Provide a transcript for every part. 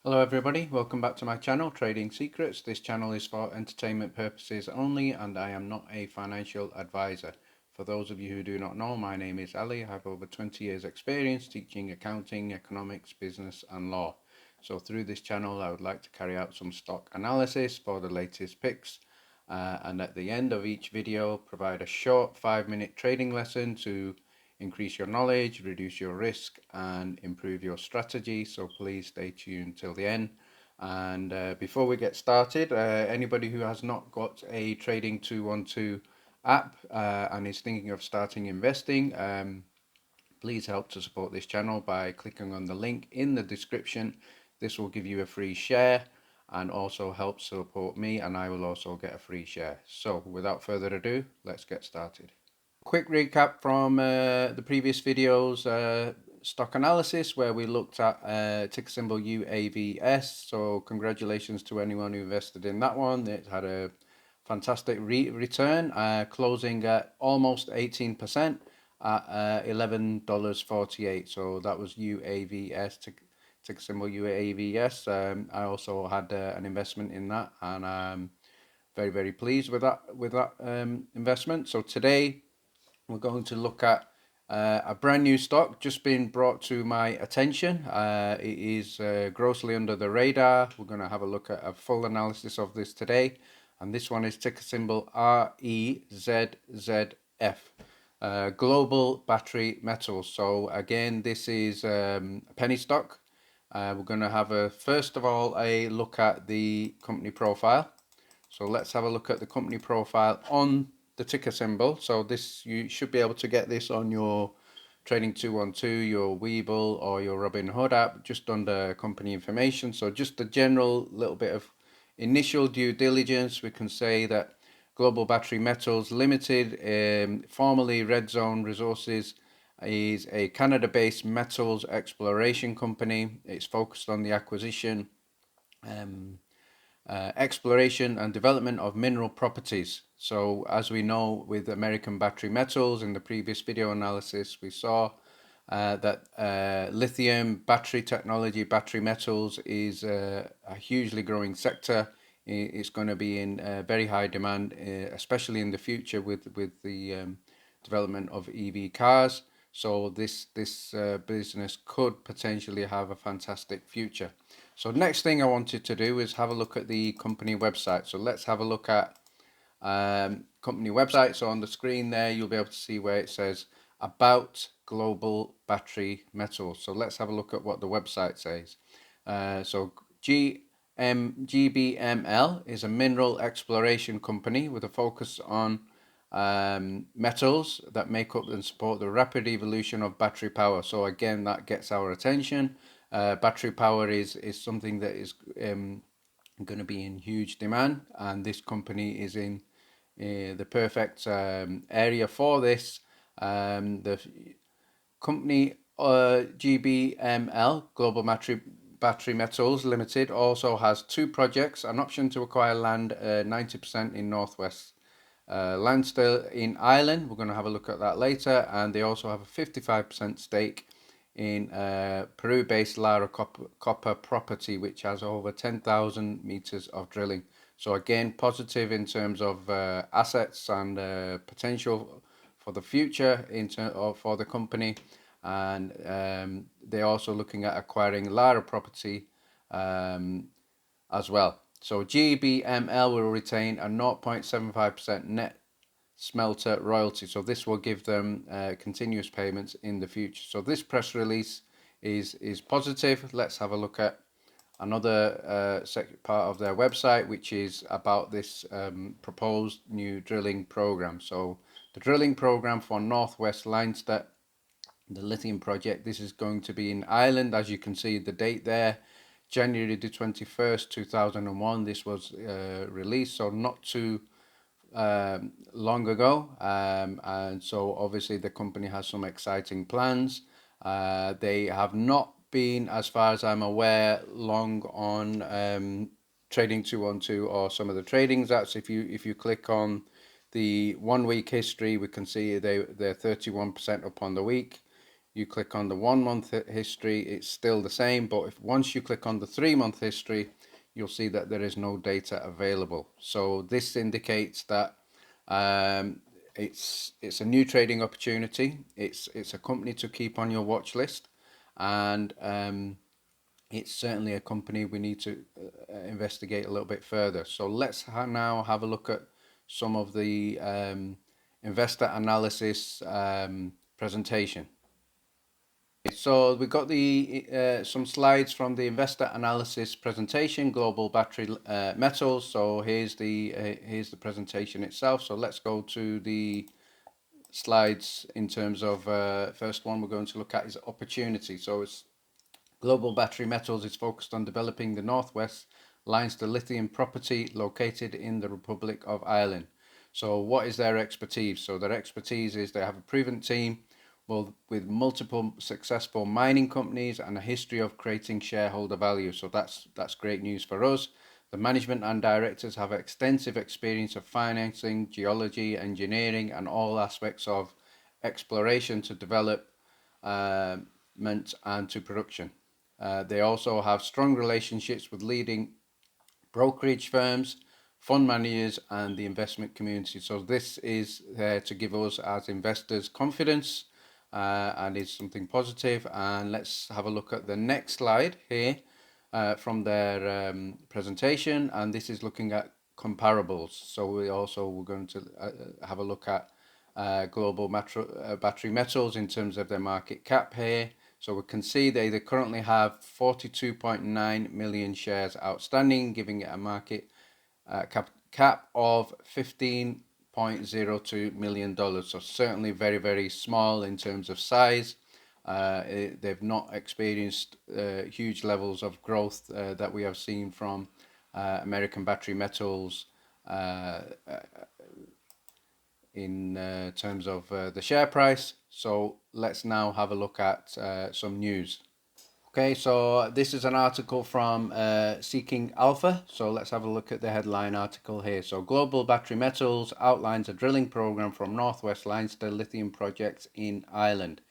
Hello everybody, welcome back to my channel, Trading Secrets. This channel is for entertainment purposes only and I am not a financial advisor. For those of you who do not know, my name is Ali. I have over 20 years experience teaching accounting, economics, business and law. So through this channel I would like to carry out some stock analysis for the latest picks and at the end of each video provide a short 5-minute trading lesson to increase your knowledge, reduce your risk and improve your strategy. So please stay tuned till the end. And before we get started, anybody who has not got a Trading 212 app and is thinking of starting investing, please help to support this channel by clicking on the link in the description. This will give you a free share and also help support me, and I will also get a free share. So without further ado, let's get started. Quick recap from the previous videos, stock analysis, where we looked at ticker symbol UAVS. So congratulations to anyone who invested in that one. It had a fantastic return, closing at almost 18% at $11.48. So that was UAVS, ticker symbol UAVS. I also had an investment in that, and I'm very pleased with that investment. So today we're going to look at a brand new stock just been brought to my attention. It is grossly under the radar. We're going to have a look at a full analysis of this today, and this one is ticker symbol REZZF Global Battery Metals. So again, this is a penny stock. We're going to have first of all a look at the company profile. So let's have a look at the company profile on the ticker symbol. So this, you should be able to get this on your Trading 212, your Webull or your Robinhood app, just under company information. So just a general little bit of initial due diligence. We can say that Global Battery Metals Limited, formerly Redzone Resources, is a Canada-based metals exploration company. It's focused on the acquisition, exploration and development of mineral properties. So as we know with American Battery Metals, in the previous video analysis we saw that lithium battery technology, battery metals is a hugely growing sector. It's going to be in very high demand, especially in the future with the development of EV cars. So this business could potentially have a fantastic future. So next thing I wanted to do is have a look at the company website. So let's have a look at company website. So on the screen there, you'll be able to see where it says about Global Battery Metals. So let's have a look at what the website says. So GBML is a mineral exploration company with a focus on metals that make up and support the rapid evolution of battery power. So again, that gets our attention. Battery power is something that is going to be in huge demand, and this company is in the perfect area for this. The company GBML, Global Battery Metals Limited, also has 2 projects: an option to acquire land 90% in Northwest Lancashire in Ireland. We're going to have a look at that later, and they also have a 55% stake in Peru-based Lara copper property, which has over 10,000 meters of drilling. So again, positive in terms of assets and potential for the future for the company. And they're also looking at acquiring Lara property as well. So GBML will retain a 0.75% net smelter royalty. So this will give them continuous payments in the future. So this press release is positive. Let's have a look at another part of their website, which is about this proposed new drilling program. So the drilling program for Northwest Leinster, the lithium project, this is going to be in Ireland. As you can see the date there, January the 21st 2001, this was released, so not too long ago, and so obviously the company has some exciting plans. They have not been, as far as I'm aware, long on Trading 212 or some of the tradings. That's if you click on the 1 week history, we can see they're 31% up on the week. you click on the 1 month history, it's still the same, but if once you click on the 3 month history, you'll see that there is no data available. So this indicates that it's a new trading opportunity. It's a company to keep on your watch list, and it's certainly a company we need to investigate a little bit further. So let's now have a look at some of the investor analysis presentation. So we've got the some slides from the investor analysis presentation, Global Battery Metals. So here's the presentation itself. So let's go to the slides in terms of first one we're going to look at is opportunity. So it's Global Battery Metals is focused on developing the Northwest Leinster lithium property located in the Republic of Ireland. So what is their expertise? So their expertise is they have a proven team with multiple successful mining companies and a history of creating shareholder value. So that's great news for us. The management and directors have extensive experience of financing, geology, engineering, and all aspects of exploration to development and to production. They also have strong relationships with leading brokerage firms, fund managers, and the investment community. So this is there to give us as investors confidence and is something positive. And let's have a look at the next slide here from their presentation. And this is looking at comparables. So we're going to have a look at Global Battery Metals in terms of their market cap here. So we can see they currently have 42.9 million shares outstanding, giving it a market cap of $15.02 million. So certainly very, very small in terms of size. They've not experienced huge levels of growth that we have seen from American Battery Metals in terms of the share price. So let's now have a look at some news. Okay, so this is an article from Seeking Alpha. So let's have a look at the headline article here. So Global Battery Metals outlines a drilling program from Northwest Leinster lithium projects in Ireland.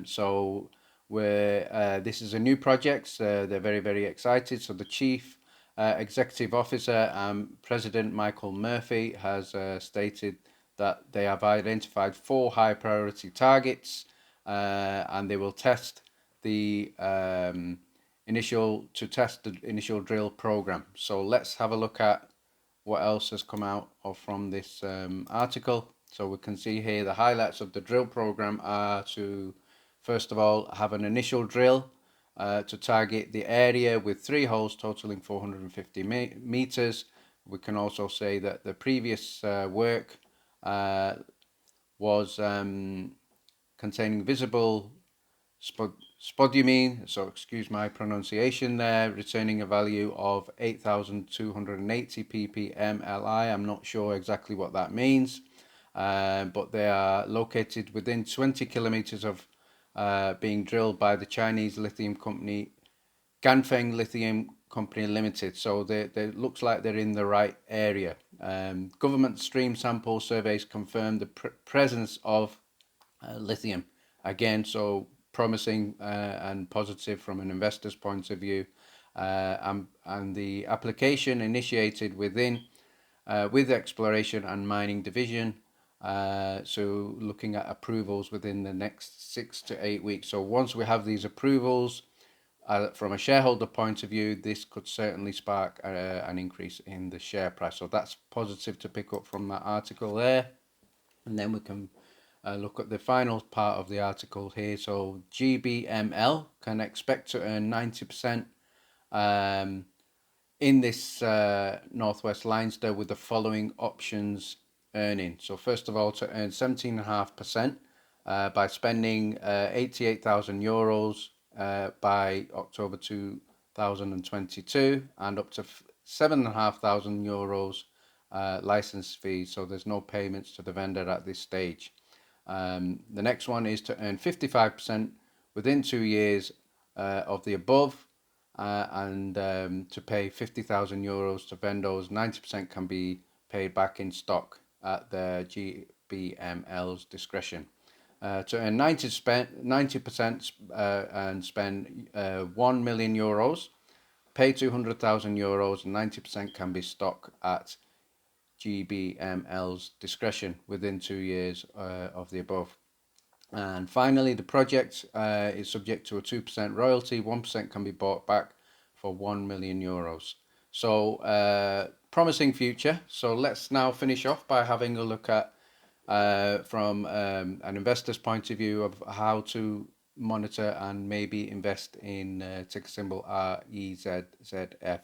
So this is a new project. They're very, very excited. So the Chief Executive Officer and President Michael Murphy has stated that they have identified 4 high priority targets and they will test the initial drill program. So let's have a look at what else has come out from this article. So we can see here the highlights of the drill program are to first of all have an initial drill to target the area with 3 holes totaling 450 meters. We can also say that the previous work was containing visible spodumene, so excuse my pronunciation there, returning a value of 8,280 ppm Li. I'm not sure exactly what that means, but they are located within 20 kilometers of being drilled by the Chinese lithium company Ganfeng Lithium Company Limited. So they looks like they're in the right area. Government stream sample surveys confirm the presence of lithium again, so promising and positive from an investor's point of view, and the application initiated within with exploration and mining division, so looking at approvals within the next 6 to 8 weeks. So once we have these approvals, from a shareholder point of view, this could certainly spark an increase in the share price. So that's positive to pick up from that article there. And then we can look at the final part of the article here. So GBML can expect to earn 90% in this Northwest Leinster with the following options earning. So first of all, to earn 17.5% by spending 88,000 euros by October 2022, and up to 7,500 euros license fees. So there's no payments to the vendor at this stage. The next one is to earn 55% within 2 years of the above, and to pay 50,000 euros to vendors. 90% can be paid back in stock at the GBML's discretion. to earn 90% and spend 1 million euros, pay 200,000 euros, and 90% can be stock at GBML's discretion within 2 years of the above. And finally, the project is subject to a 2% royalty. 1% can be bought back for 1 million euros. So promising future. So let's now finish off by having a look at from an investor's point of view of how to monitor and maybe invest in ticker symbol REZZF.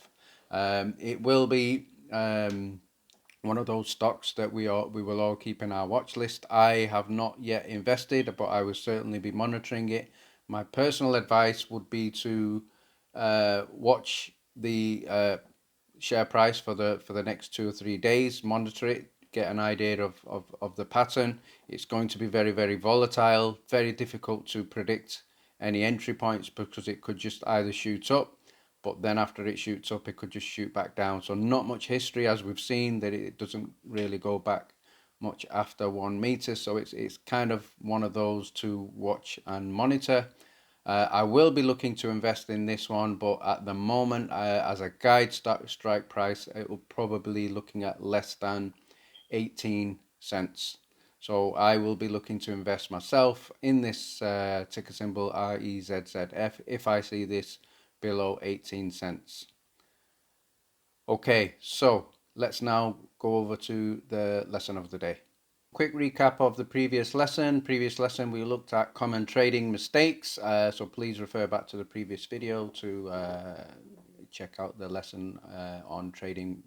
It will be one of those stocks that we will all keep in our watch list. I have not yet invested, but I will certainly be monitoring it. My personal advice would be to watch the share price for the next 2 or 3 days, monitor it, get an idea of the pattern. It's going to be very, very volatile, very difficult to predict any entry points because it could just either shoot up, but then after it shoots up, it could just shoot back down. So not much history, as we've seen, that it doesn't really go back much after 1 meter. So it's kind of one of those to watch and monitor. I will be looking to invest in this one, but at the moment, as a guide strike price, it will probably looking at less than 18 cents. So I will be looking to invest myself in this ticker symbol REZZF if I see this below 18 cents. Okay, so let's now go over to the lesson of the day. Quick recap of the previous lesson. Previous lesson we looked at common trading mistakes, so please refer back to the previous video to check out the lesson on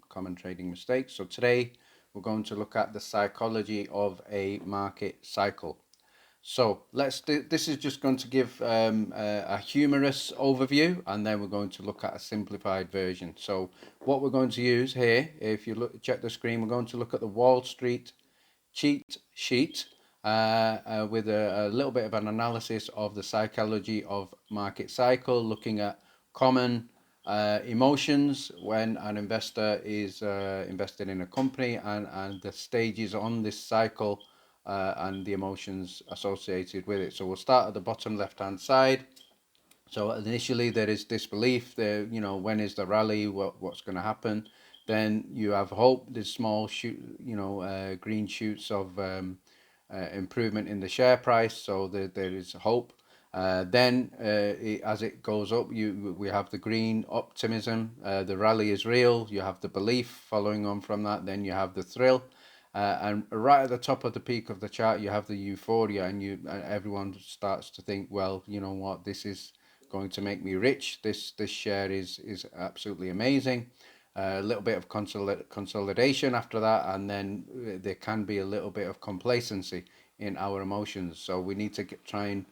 common trading mistakes. So today we're going to look at the psychology of a market cycle. So this is just going to give a humorous overview, and then we're going to look at a simplified version. So what we're going to use here, if you check the screen, we're going to look at the Wall Street cheat sheet with a little bit of an analysis of the psychology of market cycle, looking at common emotions when an investor is invested in a company, and the stages on this cycle and the emotions associated with it. So we'll start at the bottom left hand side. So initially there is disbelief there, when is the rally, what's going to happen. Then you have hope, there's small green shoots of improvement in the share price, so there is hope. Then as it goes up, we have the green optimism, the rally is real, you have the belief following on from that, then you have the thrill. And right at the top of the peak of the chart, you have the euphoria, and everyone starts to think, well, you know what, this is going to make me rich. This share is absolutely amazing. A little bit of consolidation after that, and then there can be a little bit of complacency in our emotions. So we need to try and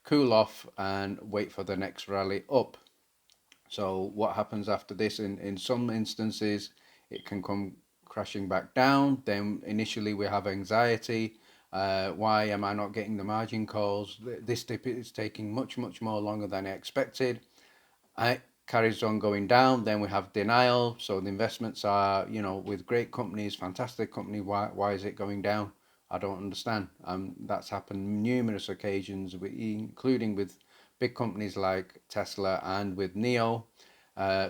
cool off and wait for the next rally up. So what happens after this? In some instances, it can come crashing back down. Then initially we have anxiety. Why am I not getting the margin calls? This dip is taking much more longer than I expected. It carries on going down. Then we have denial. So the investments are, with great companies, fantastic company. Why is it going down? I don't understand. That's happened numerous occasions, including with big companies like Tesla and with NEO.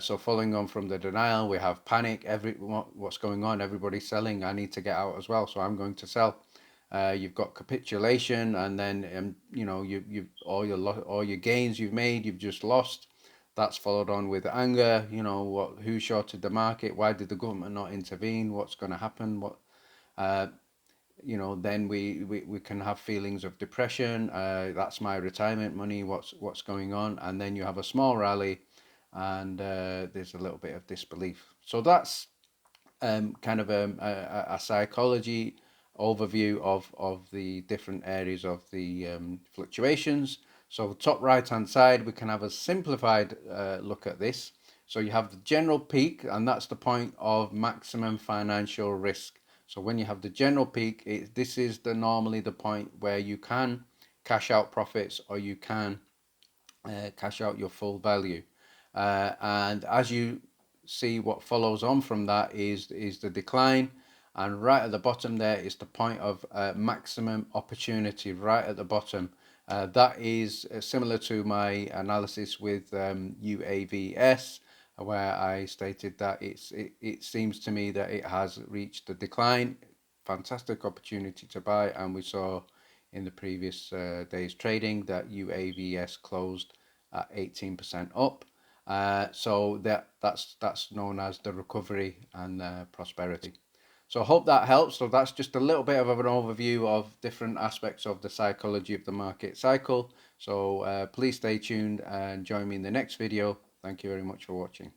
So following on from the denial, we have panic. What's going on? Everybody's selling. I need to get out as well, so I'm going to sell. You've got capitulation, and then you all your gains you've made, you've just lost. That's followed on with anger. Who shorted the market? Why did the government not intervene? What's going to happen? Then we can have feelings of depression. That's my retirement money. What's going on? And then you have a small rally, and there's a little bit of disbelief. So that's kind of a psychology overview of the different areas of the fluctuations. So top right hand side, we can have a simplified look at this. So you have the general peak, and that's the point of maximum financial risk. So when you have the general peak, this is normally the point where you can cash out profits, or you can cash out your full value. And as you see, what follows on from that is the decline. and right at the bottom there is the point of maximum opportunity right at the bottom. That is similar to my analysis with UAVS, where I stated that it seems to me that it has reached the decline. Fantastic opportunity to buy, and we saw in the previous day's trading that UAVS closed at 18% up. So that's known as the recovery and prosperity. So I hope that helps. So that's just a little bit of an overview of different aspects of the psychology of the market cycle. So please stay tuned and join me in the next video. Thank you very much for watching.